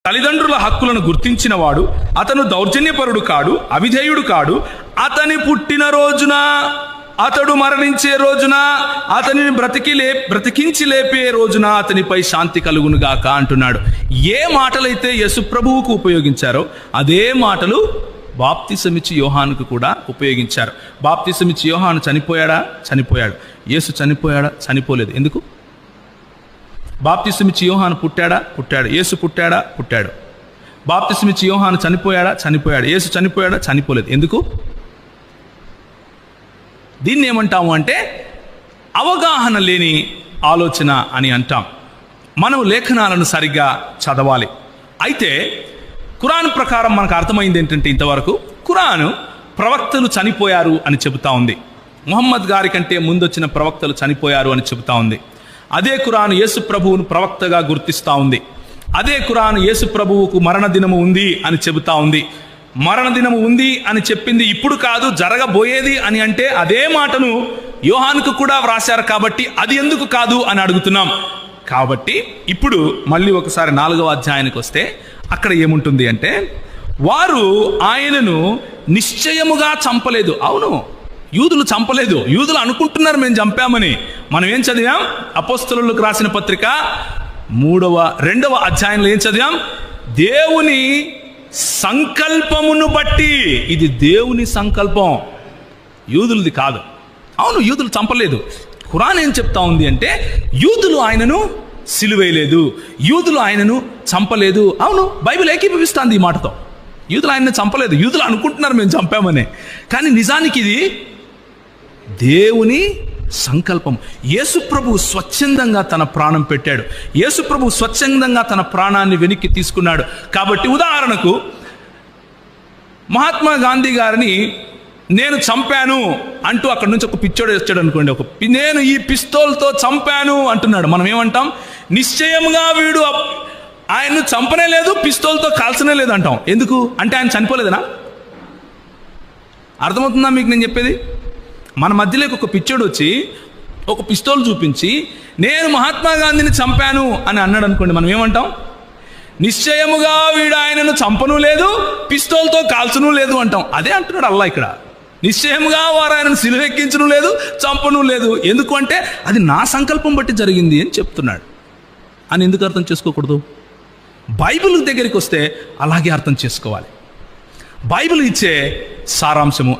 తల్లిదండ్రుల హక్కులను గుర్తించిన వాడు, అతను దౌర్జన్యపరుడు కాడు, అవిధేయుడు కాడు. అతని పుట్టిన రోజున, అతడు మరణించే రోజున, అతనిని బ్రతికించి లేపే రోజున అతనిపై శాంతి కలుగునుగాక అంటున్నాడు. ఏ మాటలైతే యేసు ప్రభువుకు ఉపయోగించారో అదే మాటలు బాప్తిసమిచ్చి యోహానుకు కూడా ఉపయోగించారు. బాప్తిసమిచ్చి యోహాను చనిపోయాడా? చనిపోయాడు. యేసు చనిపోయాడా? చనిపోలేదు. ఎందుకు? బాప్తిసమిచ్చి యోహాను పుట్టాడా? పుట్టాడు. యేసు పుట్టాడా? పుట్టాడు. బాప్తిసమిచ్చి యోహాను చనిపోయాడా? చనిపోయాడు. యేసు చనిపోయాడా? చనిపోలేదు. ఎందుకు? దీన్ని ఏమంటాము అంటే అవగాహన లేని ఆలోచన అని అంటాం. మనం లేఖనాలను సరిగ్గా చదవాలి. అయితే ఖురాన్ ప్రకారం మనకు అర్థమైంది ఏంటంటే, ఇంతవరకు ఖురాను ప్రవక్తలు చనిపోయారు అని చెబుతా ఉంది. ముహమ్మద్ గారి కంటే ముందొచ్చిన ప్రవక్తలు చనిపోయారు అని చెబుతా ఉంది. అదే ఖురాను యేసు ప్రభువును ప్రవక్తగా గుర్తిస్తూ ఉంది. అదే ఖురాను యేసు ప్రభువుకు మరణ దినము ఉంది అని చెబుతా ఉంది. మరణ దినము ఉంది అని చెప్పింది ఇప్పుడు కాదు, జరగబోయేది అని అంటే అదే మాటను యోహానుకు కూడా వ్రాశారు. కాబట్టి అది ఎందుకు కాదు అని అడుగుతున్నాం. కాబట్టి ఇప్పుడు మళ్ళీ ఒకసారి 4వ అధ్యాయానికి వస్తే అక్కడ ఏముంటుంది అంటే, వారు ఆయనను నిశ్చయముగా చంపలేదు. అవును, యూదులు చంపలేదు. యూదులు అనుకుంటున్నారు మేము చంపామని. మనం ఏం చదివాం? అపోస్తలులకు రాసిన పత్రిక 2వ అధ్యాయంలో ఏం చదివాం? దేవుని సంకల్పమును బట్టి. ఇది దేవుని సంకల్పం, యూదులది కాదు. అవును, యూదులు చంపలేదు. ఖురాన్ ఏం చెప్తా ఉంది అంటే, యూదులు ఆయనను సిలువేయలేదు, యూదులు ఆయనను చంపలేదు. అవును, బైబిల్ ఏకీభవిస్తుంది ఈ మాటతో. యూదులు ఆయనను చంపలేదు. యూదులు అనుకుంటున్నారు మేము చంపామని, కానీ నిజానికి ఇది దేవుని సంకల్పం. యేసు ప్రభు స్వచ్ఛందంగా తన ప్రాణం పెట్టాడు. యేసు ప్రభు స్వచ్ఛందంగా తన ప్రాణాన్ని వెనక్కి తీసుకున్నాడు. కాబట్టి ఉదాహరణకు మహాత్మా గాంధీ గారిని నేను చంపాను అంటూ అక్కడ నుంచి ఒక పిచ్చోడు వచ్చాడు అనుకోండి, నేను ఈ పిస్తోల్తో చంపాను అంటున్నాడు. మనం ఏమంటాం? నిశ్చయంగా వీడు ఆయన్ను చంపనే లేదు, పిస్తోల్తో కాల్చనే లేదు అంటాం. ఎందుకు అంటే ఆయన చనిపోలేదనా? అర్థమవుతుందా మీకు నేను చెప్పేది? మన మధ్యలోకి ఒక పిచ్చోడు వచ్చి ఒక పిస్తోల్ చూపించి నేను మహాత్మా గాంధీని చంపాను అని అన్నాడు అనుకోండి, మనం ఏమంటాం? నిశ్చయముగా వీడు ఆయనను చంపను లేదు, పిస్తోల్తో కాల్చను లేదు అంటాం. అదే అంటున్నాడు అల్లా ఇక్కడ. నిశ్చయముగా వారు ఆయనను సిలువెక్కించను లేదు, చంపను లేదు. ఎందుకు అంటే అది నా సంకల్పం బట్టి జరిగింది అని చెప్తున్నాడు. అని ఎందుకు అర్థం చేసుకోకూడదు? బైబిల్ దగ్గరికి వస్తే అలాగే అర్థం చేసుకోవాలి. బైబిల్ ఇచ్చే సారాంశము